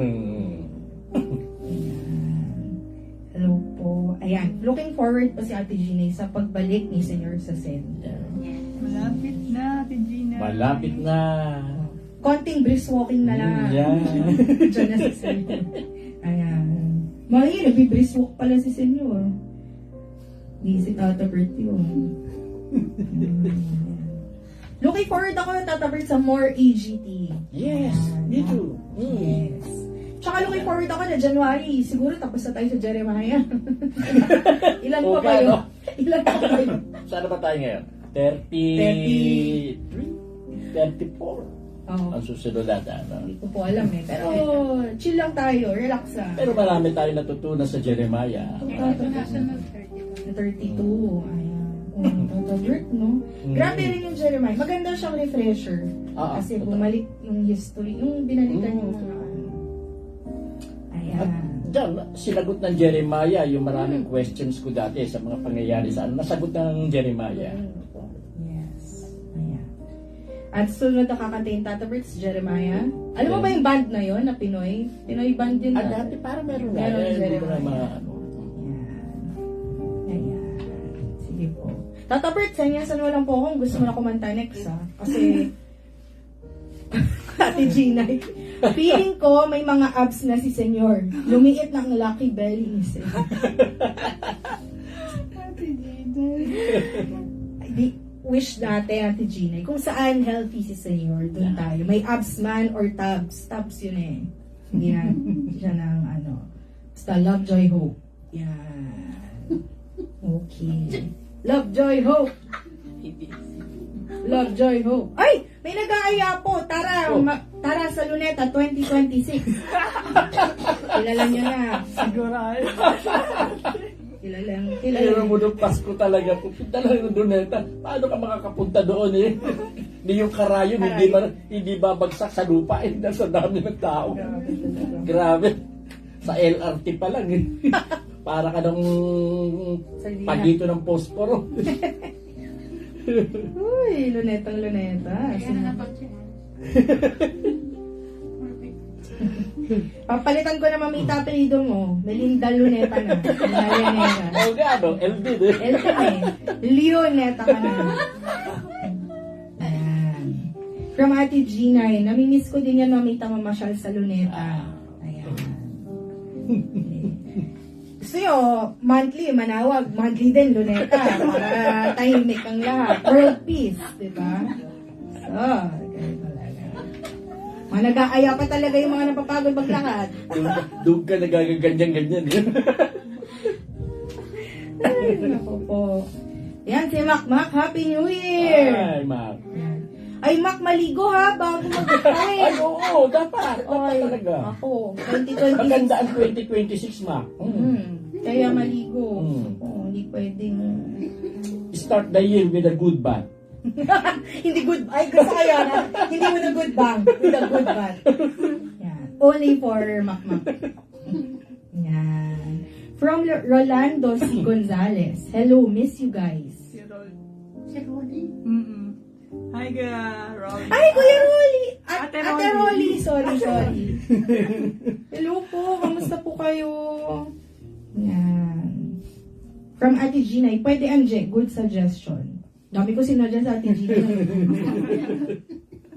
Hello po. Ayan. Looking forward po si Ate Ginay sa pagbalik ni Senyor sa center. Malapit na, Ate Gina. Malapit na. Konting brisk walking na lang. Yan. Diyan na si Senyor. Ayan. Mali, nagbi-brisk walk pala si Senyor. Di si Tata Bert yun. Looking forward ako na Tata Bert sa more AGT. Yes, me too. Yes. Tsaka looking forward ako na January. Siguro tapos na tayo sa Jeremiah. Ilan pa Okay, kayo? no? Ilan pa kayo? Saan ba tayo ngayon? 33? 34? Oh, Ang susunod natin. hindi ko po alam eh. Pero chill lang tayo. Relax lang. Pero marami tayong natutunan sa Jeremiah. International 31. 32. Ayan. Tata Bert, no? Grabe rin yung Jeremiah. Maganda siyang refresher. Kasi totoo. bumalik yung history. Yung binalikan yung mga ano. At Ayan. dyan, sinagot ng Jeremiah yung maraming questions ko dati sa mga pangyayari sa nasagot ng Jeremiah. Yes. Ayan. At sunod na kakantayin Tata Bert si Jeremiah. Alam mo ba yung band na yon na Pinoy? Pinoy band yun At na. dati parang meron na. Meron, Hindi ko na Jeremiah. ano. Ayan. Sige po. Tata Bert, senyasan mo lang po kung gusto mo na kumanta next, ha? Kasi, Ate Ginay, feeling ko may mga abs na si Senyor. Lumiit ng lucky belly ni Senyor. Ate Gina. Di, wish natin, Ate Ginay, kung saan healthy si Senyor, doon tayo. May abs man or tabs. Tabs yun eh. Yan. Siya ng ano. Basta love, joy, hope. Yan. Okay. Love, joy, hope. Love, joy, hope. Ay! May nag-aaya po. Tara, tara sa Luneta 2026. Kilala nyo na. Sigurado. Kilala Pero mo nung Pasko talaga, pupunta lang ng Doneta. Paano ka makakapunta doon eh? Hindi yung karayon, hindi babagsak sa lupa eh. Nasa dami ng tao. Grabe. Sa LRT pa lang eh. Para ka ng pagito ng posporo. Uy, Lunetang Luneta. Kaya na napag-check. Papalitan ko na mamita apelido mo. Melinda Luneta na. Luneta. O gano, LD eh. Leoneta ka na. Ayan. From Ate Ginay, namimiss ko din yan mamita mamasyal sa Luneta. Ayan. Gusto nyo, monthly, manawag. Monthly din, Luneta. Para tahimik ang lahat. World peace, diba? So, ganyan talaga. Mga nag-aaya pa talaga yung mga napapagod maglakad. Doon ka nagaganyan-ganyan eh. Ay, naku po. Yan, si Mac. Mac, Happy New Year! Ay, Mac. Ay, Mac, maligo ha, bago mag-retire. Ay, oo, dapat. Dapat talaga. Ako, 2026. Maganda ang 2026, Mac. Kaya maligo. Mm. Hindi pwedeng... Start the year with a good bath. Hindi good... Ay, gusto ko yun. Hindi with a good bang. With a good bang. Yan. Only for Mac. Yan. From Rolando C. Gonzalez. Hello, miss you guys. Si Rol. Si Rudy. Hi, Rob. Ay, Kuya Rolly! Ate Ate Rolly! Sorry. Hello po, kamusta po kayo? Yan. From Ate Ginay, pwede Anje, good suggestion. Dami ko sinadya sa Ate Ginay.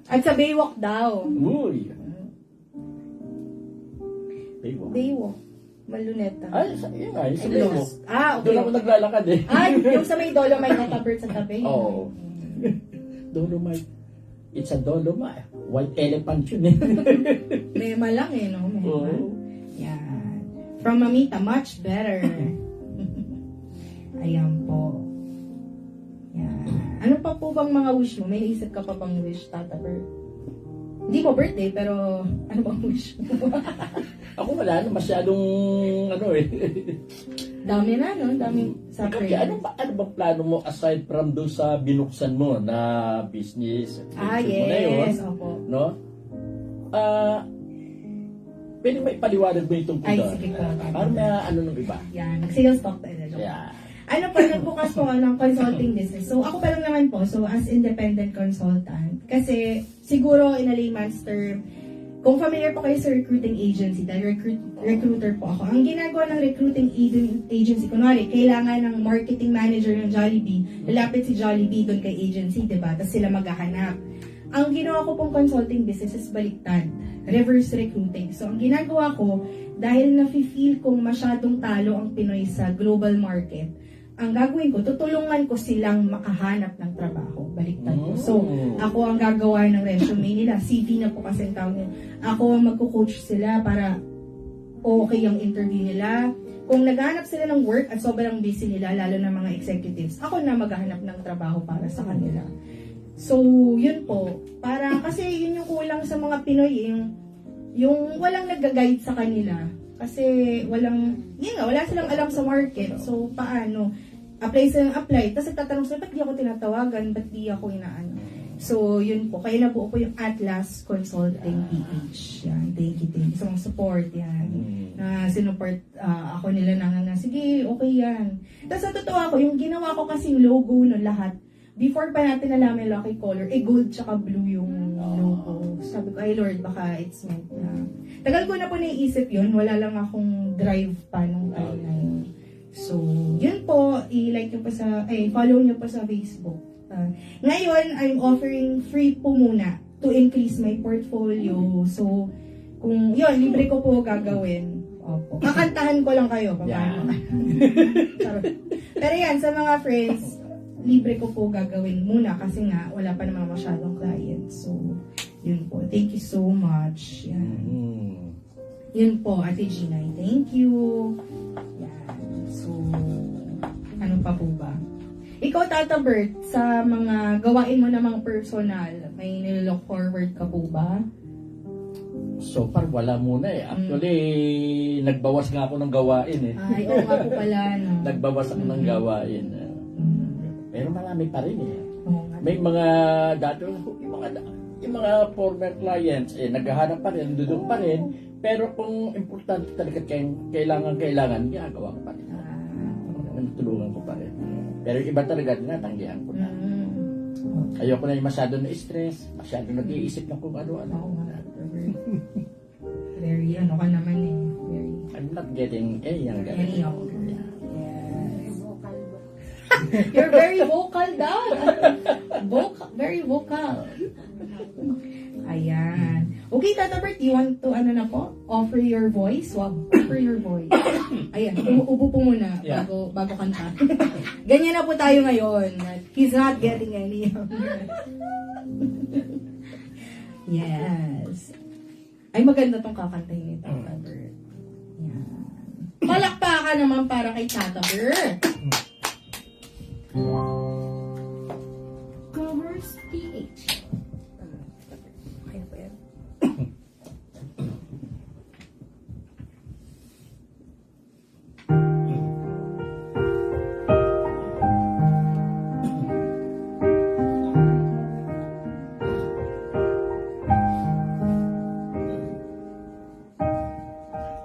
At sa Baywalk daw. Uy. Baywalk. Baywalk. Maluneta. Ay, yun nga, yung sa Ay, Baywalk. lost. Ah, okay. Doon ako naglalakad eh. Ay, yung sa may Dolomite na tabert sa tabi. Oo. Dolomite. It's a Dolomite. White elephant yun eh. Mema lang eh, no? Mema. Oo. Yan. From Mamita, much better. Ayan po. Yan. Ano pa po bang mga wish mo? May naisip ka pa bang wish, Tata Bert? Hindi mo birthday, pero ano bang wish mo? Ako wala na masyadong ano eh. Dami na, no? Dami sa Ikaw, prayer. ano bang plano mo aside from doon sa binuksan mo na business? Mention mo na yun, Yes. Opo. no? Pwede may paliwanag mo itong Ay, punto. sige po. Para na ano nung iba. Yan. Nag-sales talk tayo. Joke. Yeah. Ano po, nagbukas po ako ng consulting business. So, ako pa lang naman po, so as independent consultant. Kasi, siguro in a layman's term, kung familiar po kayo sa recruiting agency, dahil recruiter po ako, ang ginagawa ng recruiting agency, kunwari, kailangan ng marketing manager ng Jollibee, lalapit si Jollibee doon kay agency, diba? Tapos sila maghahanap. Ang ginawa ko pong consulting business is baliktad, reverse recruiting. So, ang ginagawa ko, dahil nafe-feel kong masyadong talo ang Pinoy sa global market, ang gagawin ko, tutulungan ko silang makahanap ng trabaho. Baliktad ko. So, ako ang gagawa ng resume nila. CV na po kasi ang tawag nila. Ako ang magko-coach sila para okay ang interview nila. Kung naghahanap sila ng work at sobrang busy nila, lalo na mga executives, ako na maghahanap ng trabaho para sa kanila. So, yun po. Para, kasi yun yung kulang sa mga Pinoy, yung walang nag-guide sa kanila. Kasi walang, yun nga, wala silang alam sa market. So, paano? Apply silang apply. Tapos nagtatanong sila, ba't di ako tinatawagan? Ba't di ako inaano? So, yun po. Kaya nabuo ko yung Atlas Consulting PH. Yan. Thank you. Sa mga support. Yan. Na sinupport ako nila na, sige, okay yan. Tapos natutuwa ko, yung ginawa ko kasing logo no lahat. Before pa natin nalaman yung lucky color, gold tsaka blue yung logo. Sabi ko, ay Lord, baka it's meant na. Tagal ko na po naiisip yun. Wala lang akong drive pa nung time na yun. So, yun po. I-like nyo pa sa, follow nyo pa sa Facebook. Ngayon, I'm offering free po muna to increase my portfolio. So, kung yun, libre ko po gagawin. Opo. Kakantahan ko lang kayo. Paano? Charot. Pero yan, sa mga friends, libre ko po gagawin muna kasi nga wala pa naman masyadong clients. So, yun po. Thank you so much. Yan. Yun po, Ate Gina. Thank you. Yan. So, ano pa po ba? Ikaw, Tata Bert, sa mga gawain mo namang personal, may nilook forward ka po ba? So far, wala muna eh. Actually, nagbawas nga ako ng gawain eh. Ay, oo nga po pala, no? Nagbawas ako ng gawain. Pero marami pa rin eh. Oo nga. May mga dati, yung mga former clients, naghahanap pa rin, dudong pa rin. Pero kung importante talaga kailangan, ginagawa ko pa rin. Tulungan ko pa rin. Pero yung iba talaga, natanggihan ko na. Ayoko na yung masyado na stress, masyado nag-iisip na kung ano-ano. Oo nga. Very, ano ka naman eh. Very, I'm not getting young. very young. Yes. You're very vocal daw. Very vocal. Ayan. Okay, Tata Bert, you want to, offer your voice? Wow, offer your voice. Ayan, upo po muna Yeah. bago kanta. Ganyan na po tayo ngayon. He's not getting any younger. Yes. Ay, maganda tong kakantahin ni Tata Bert. Yan. Palakpakan naman para kay Tata Bert. Covers PH. Kaya po yan.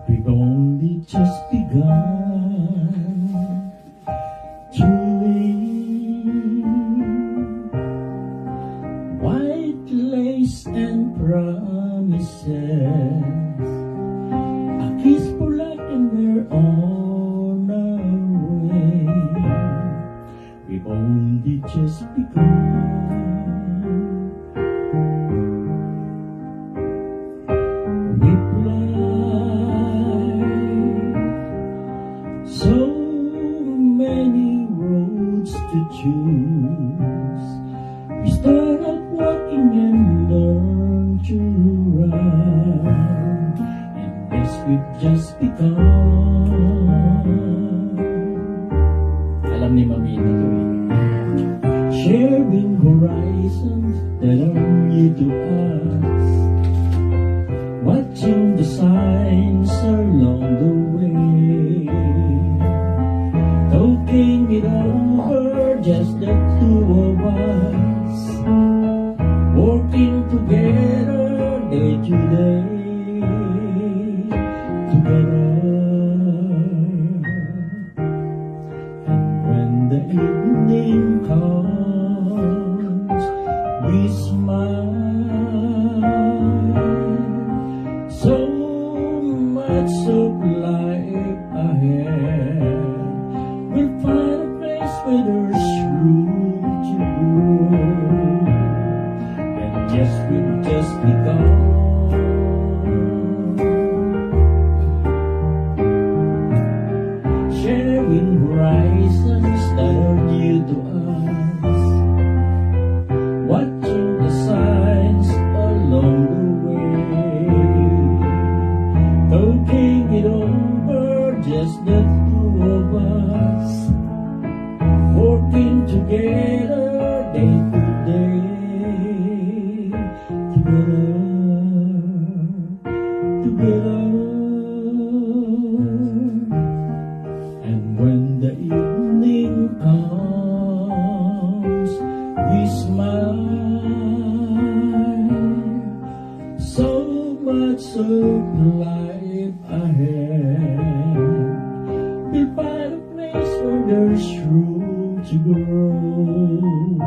We've only just begun to live. White lace and promises, a kiss for luck and we're on our way. We've only just begun. So many roads to choose. We start ni Mamita to eh. Sharing horizons that are new to us, watching the signs along the way, talking it over, just the two of us, working together day to day, together. And when the evening comes, we smile. So much of life ahead. We'll find a place where there's room to grow. And yes, we've just begun. Sharing horizons that are new to us, watching the signs along the way, talking it over, just the two of us, working together day to day, together. And when the evening comes, we smile. So much of life ahead. We'll find a place where there's room to grow.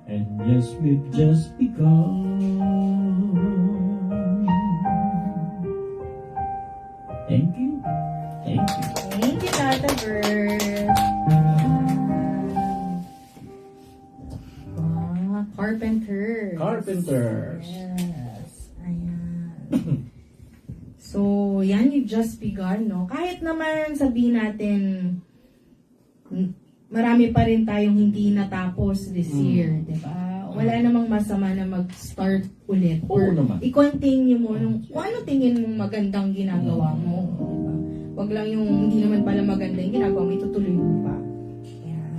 And yes, we've just begun. Thank you. Thank you. Thank you, Tata Bert. Carpenters. Carpenters. Yes. Ayan. So, yan, you've just begun, no? Kahit naman sabihin natin, marami pa rin tayong hindi natapos this year, di ba? Wala namang masama na mag-start ulit. Oo Or naman. i-continue mo kung ano tingin mong magandang ginagawa mo. Diba? Wag lang yung hindi naman pala maganda yung ginagawa mo, itutuloy mo pa. Yan.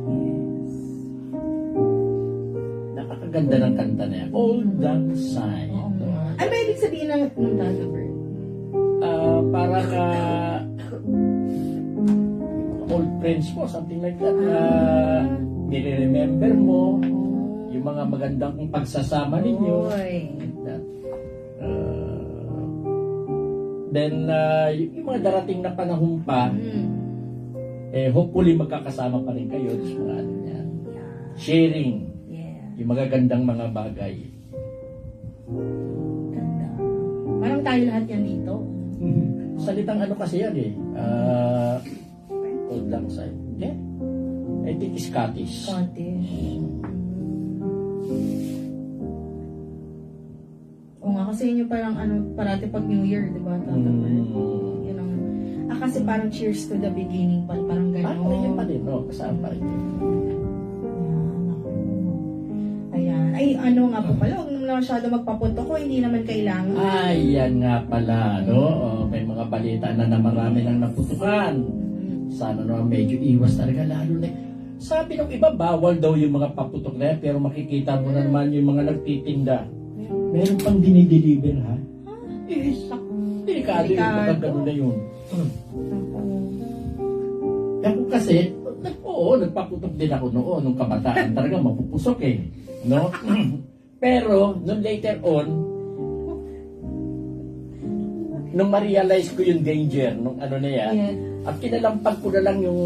Yes. Nakakaganda ng kanta na yan. Old Lang Syne. Oo nga. Ano ba ibig sabihin ng Tata Bert? Para ka old friends mo, something like that. Nire-remember mo yung mga magandang pagsasama ninyo. Oy. Like that. Then, yung mga darating na panahon pa, hopefully magkakasama pa rin kayo sa mga ano yan. Yeah. Sharing Yeah. yung magagandang mga bagay. Ganda. Parang tayo lahat yan dito. Salitang ano kasi yan eh. Old Lang Syne. Yeah. I think Scottish. Scottish. Oo nga, kasi yun yung parang parati pag New Year, di ba? Tata Bert? Yun ang, kasi parang cheers to the beginning, parang gano'n. Yun pa rin, no? Kasama pa rin. Ayan, ako. Ayan. Ay, ano nga po pala, huwag naman masyado magpapunto ko, hindi naman kailangan. Yan nga pala, no? May mga balita na marami nang naputukan. Sana naman medyo iwas talaga, lalo na. Sabi ng iba, bawal daw yung mga paputok na yan, pero makikita mo na naman yung mga nagtitinda. Meron pang dinideliver, ha? Delikado yung mga gano'n na yun. Ako kasi, nagpaputok din ako noon, nung kabataan. Talaga mapupusok eh. No? Pero, nung later on, nung ma-realize ko yung danger, nung ano na yan, at kinalampag ko na lang yung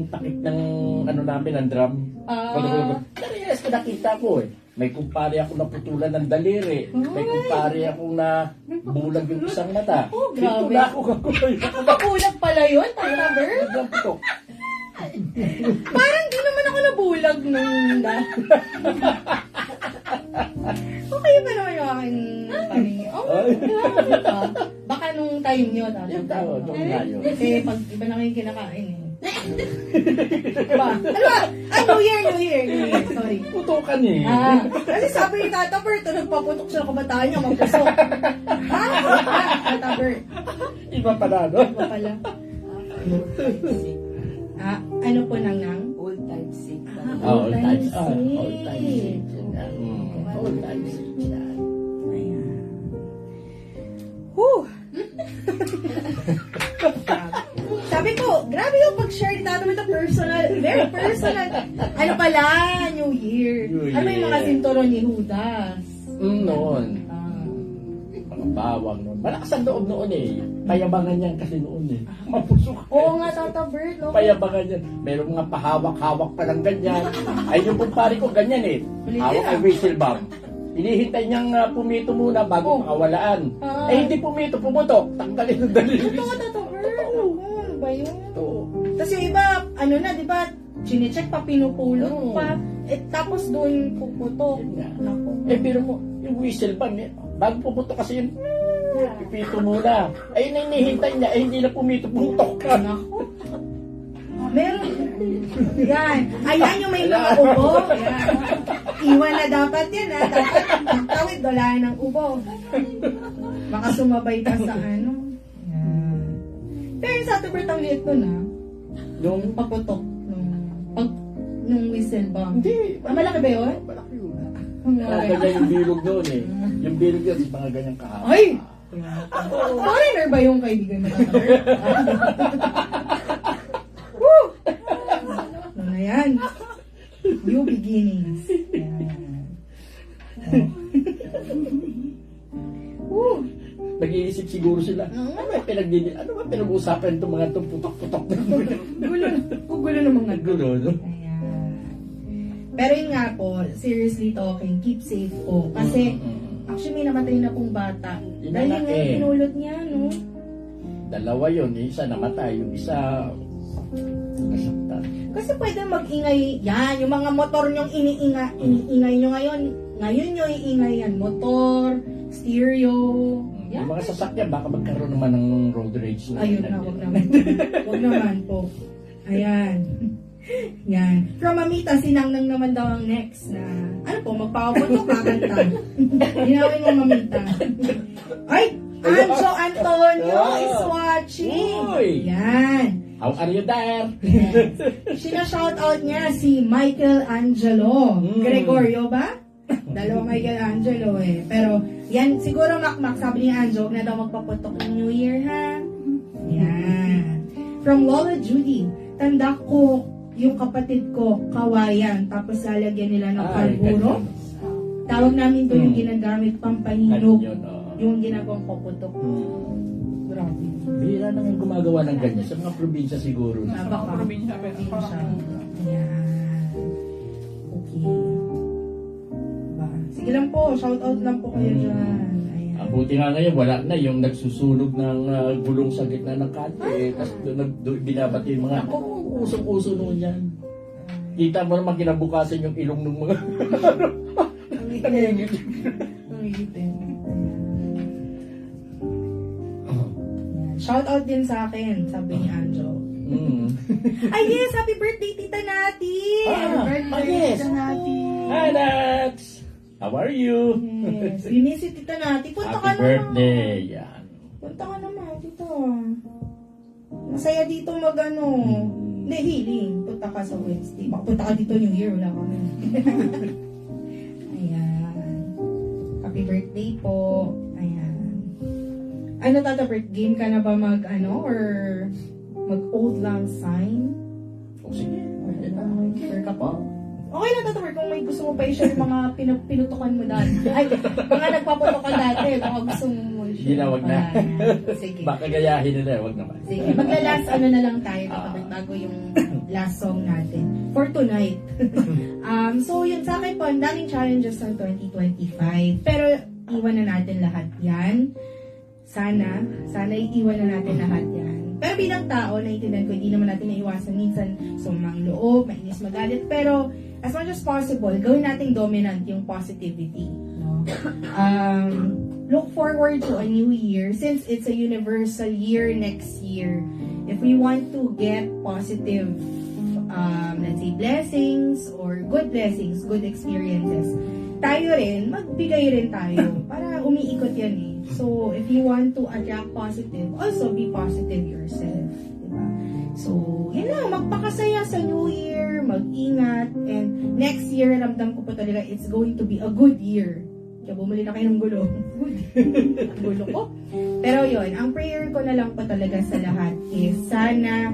takip ng ano namin, ng drum. Na-realize ko, nakita ko eh. May kumpare ako naputulan ng daliri. May kumpare ako na bulag yung isang mata. Oh, grabe. Ito na ako kakuloy. Nakabulag pala yun, Tata Bert? Parang di naman ako nabulag nung okay ba naman yung aking paningin? Grabe ka. Baka nung time nyo, Tata Yung Bert. tao, nung layo. Kasi pag iba na kayo kinakain eh. Diba? Ano ba? New Year. Sorry. Putukan eh. Kasi sabi ni Tata Bert, nagpaputok siya ng kabataan niya, magpusok. Ha? Tata Bert. Iba pala, no? Iba pala. Ano po nang? Old type sick. All Old times. time All sick. times. Yan. All times. Yan. Ayan. Whew! Sabi ko, grabe yung pag-share ni Tato with a personal, very personal. Ano pala, New Year. New Ano yung mga Year. sinturon ni Judas? Noon. Mga bawang noon. Malakas ang loob noon eh. Payabangan yan kasi noon eh. Mapusok. Oo nga, Tata Bert, no? Payabangan yan. Meron mga pahawak-hawak pa lang ganyan. Ay, yung kumpare ko ganyan eh. Ulitin Hawak ah. ay whistle bomb. Hinihintay niyang pumito muna bago makawalaan. Ah. Eh, hindi pumito, pumutok. Tanggalin ng daliri. Totoo, Tata Bert. Oo, ano ba yun? Ito. Tapos yung iba, ano na, di ba, chinecheck pa, pinupulot Oo. pa. Tapos doon puputok. Yun nga. Naku. Eh, pero mo, yung whistle bomb eh. Bago pumutok kasi yun, pipito muna. Ay, hinihintay niya. Eh, hindi na pumito, pumutok ka. Naku. Meron. Yan. Ayan yung may mga ubo. Yan. Iwan na dapat yan, ha? Dapat magtawid, dolaan ng ubo. Baka sumabay pa sa ano. Yan. Pero yung sa Tubert ang liit nun, ha? Yung, Yung paputok. Nung whistle bomb. hindi. Malaki ba yun? Malaki yun. Ang malaki. Ganyan yung bilog doon eh. Yung bilog yun, mga ganyang kahaba. Ay! Foreigner ba yung kaibigan mo? Woo! Ano na yan? New beginnings. Yan. Woo! Nag-iisip siguro sila, ano ba pinag-uusapan itong mga itong putok-putok na Gugulo ng mga gulo, no? Ayan. Pero yun nga po, seriously talking, keep safe po. Kasi, actually, may namatay na pong bata. Yun Dahil na yun nga eh. yung pinulot niya, no? Dalawa yun, yung isa namatay, yung isa nasaktan. Kasi pwede mag-ingay, yan, yung mga motor nyong iniingay nyo ngayon. Ngayon nyo iingay yan, motor, stereo, yan. Yung mga sasakyan, baka magkaroon naman ng road rage na. Ayun na, wag naman. Wag naman po. Ayan. Yan. From Mamita, sinangnang naman daw ang next na, ano po, magpapaputok, kakanta. Ginawin mo, Mamita. Ay! Anjo Antonio is watching. Uy! Yan. How are you there? Yes. Sina-shoutout niya si Michael Angelo. Gregorio ba? Dalawa Michelangelo eh. Pero, yan, siguro makmak, sabi ni Anjo, huwag na daw magpaputok ng New Year, ha? Yan. From Lola Judy, tanda ko yung kapatid ko, kawayan, tapos lalagyan nila ng karburo. Tawag namin to yung ginagamit pampahinog, Yun, oo. yung ginagawang paputok. Grabe. Bihira naman gumagawa ng ganyan. Sa mga probinsya siguro. Ah, baka. Probinsya, Probinsya. Ayan. Okay. Ba? Sige lang po, shoutout lang po kayo dyan. Ayan. Ang buti nga ngayon, wala na yung nagsusunog ng gulong sa gitna ng kante. Tapos binabati yung mga, usong-uso noon yan. Kita mo naman kinabukasan yung ilong ng mga... Nangigitin. Nangigitin. Shoutout din sa akin, sabi ni Anjo. Ay yes, happy birthday Tita Nati! Yes! Hi, Nats! How are you? Yes, we miss you Tita Nati. Punta ka Happy birthday! Yan. Punta ka naman dito. Masaya dito mag-ano. Hindi, healing. Punta ka sa Wednesday. Baka punta ka dito New Year. Wala kami. Ayan. Happy birthday po. Ayan. Ano Tata Bert? Game ka na ba mag-ano? Or mag-old lang sign? O sige. Sure ka po? Okay na Tata Bert. Kung may gusto mo pa i-share yung mga pinutukan mo dati. Ay, mga nagpaputukan dati. Baka gusto mo i-share. Hindi na, wag na. Ayan. Sige. Baka gayahin nila, wag naman. Sige, magla-last ano na lang tayo kapag bago yung last song natin for tonight. So yun sa akin po, ang daming challenges ng 2025. Pero iwan na natin lahat yan. Sana iiwan na natin lahat yan. Pero bilang tao, naiintindihan ko, hindi naman natin naiwasan minsan sumang loob, mainis magalit. Pero as much as possible, gawin nating dominant yung positivity. No? Look forward to a new year since it's a universal year next year. If we want to get positive, let's say blessings or good blessings, good experiences, tayo rin, magbigay rin tayo para umiikot yan eh. So, if you want to attract positive, also be positive yourself. Diba? So, yun lang, magpakasaya sa New Year, mag-ingat, and next year, ramdam ko po talaga, it's going to be a good year. Kaya bumili na kayo ng gulo. Gulo ko. Pero yun, ang prayer ko na lang po talaga sa lahat is sana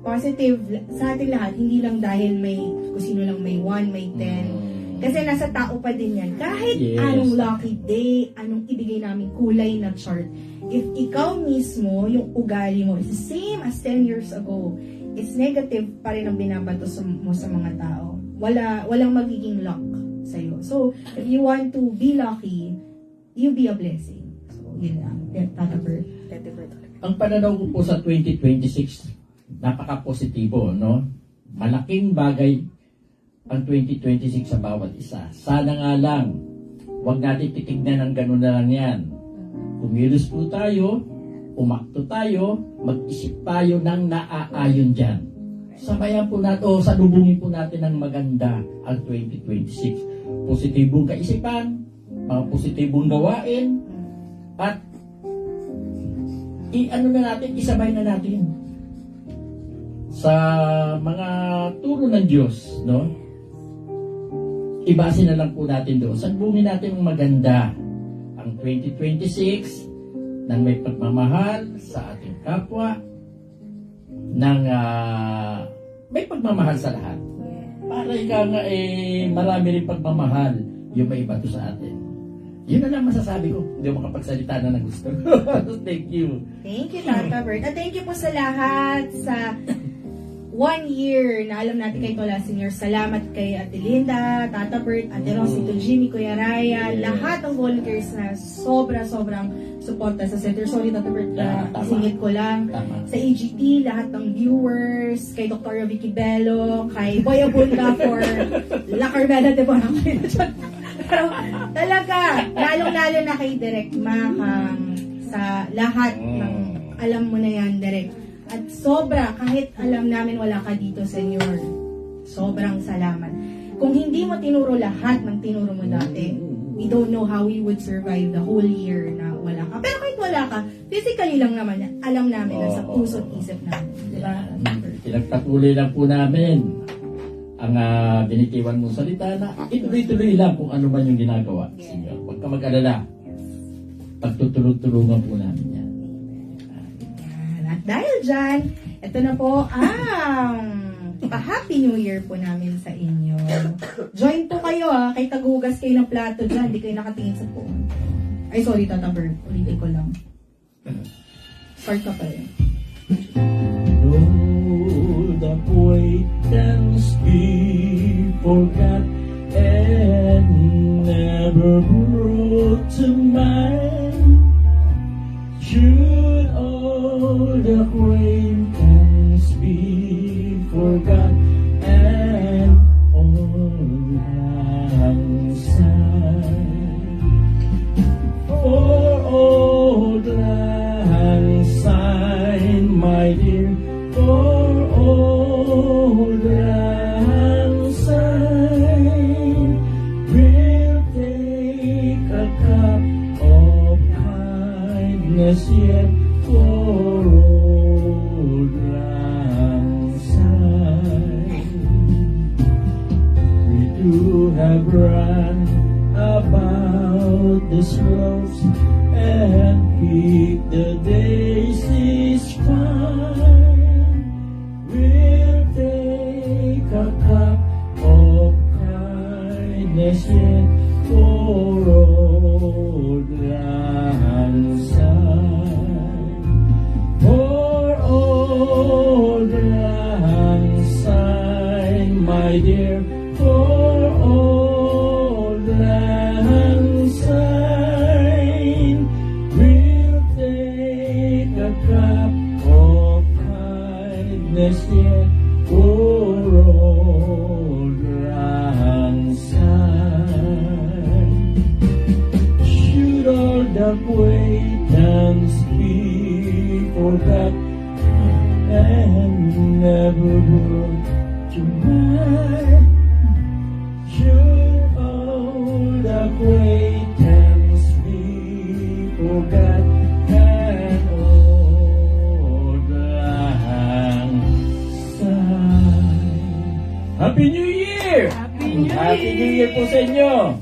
positive sa ating lahat, hindi lang dahil may, kung sino lang may 1, may 10. Kasi nasa tao pa din yan. Kahit Yes. anong lucky day, anong ibigay namin kulay na chart, if ikaw mismo, yung ugali mo is the same as 10 years ago, it's negative pa rin ang binabato mo sa mga tao. Walang magiging luck sa'yo. So, if you want to be lucky, you be a blessing. So, yun lang. Tata Bert. Ang pananaw ko po sa 2026, napaka-positibo, no? Malaking bagay ang 2026 sa bawat isa. Sana nga lang, huwag natin titignan ng gano'n na lang yan. Kumilos po tayo, umakto tayo, mag-isip tayo ng naaayon dyan. Sabayan po natin, o salubungin po natin ng maganda ang 2026. Positibong kaisipan, mga positibong gawain, at isabay na natin sa mga turo ng Diyos, no? Ibase na lang po natin doon. Salubungin natin ang maganda ang 2026 ng may pagmamahal sa ating kapwa, ng may pagmamahal sa lahat. Para marami rin pagmamahal yung may iba to sa atin. Yun na lang masasabi ko. Hindi ako makapagsalita na ng gusto. Thank you. Thank you, Tata Bert. At thank you po sa lahat sa 1 year na alam natin kay Tola Senior. Salamat kay Ate Linda, Tata Bert, Ate Rosy, Tito Jimmy, Kuya Raya, lahat ng volunteers na sobrang suporta sa center. Sorry, Tata Bert, Tama. singit ko lang. Tama. Sa AGT, lahat ng viewers, kay Dr. Vicky Bello, kay Boy Abunda for La Carmela de Bonang. Pero talaga, lalong-lalo na kay Direk Makang sa lahat ng alam mo na yan, Direk. At sobra, kahit alam namin wala ka dito, Senyor, sobrang salamat. Kung hindi mo tinuro lahat ng tinuro mo dati, we don't know how we would survive the whole year na wala ka. Pero kahit wala ka, physically lang naman yan, alam namin na sa puso't isip namin. Diba? Pinagpatuloy lang po namin ang binitiwan mong salita na ituloy-tuloy lang kung ano man yung ginagawa. Sige, huwag ka mag-alala. Pagtutulog-tulungan po namin yan. Yan. At dahil dyan, ito na po ang pa-Happy New Year po namin sa inyo. Join po kayo kay tagugas kayo ng plato dyan, hindi kayo nakatingin sa phone. Ay, sorry, Tata Bert. Ulitin ko lang. Start ka pa rin. Lord, acquaintance be forgot and never brought to mind. Should old acquaintance be forgot and old lang syne? For old lang syne, my dear, for old lang syne will take a cup of kindness yet for old lang syne. We do have run about the slopes and pick the daisies fine. We'll take a cup of kindness yet for old lang syne. For old lang syne, my dear, for old lang syne, we'll take a cup of kindness yet for old lang syne. Should all the acquaintance be forgot and never brought to mind? Should old acquaintance be Happy New Year! Happy New Happy New Year po sa inyo!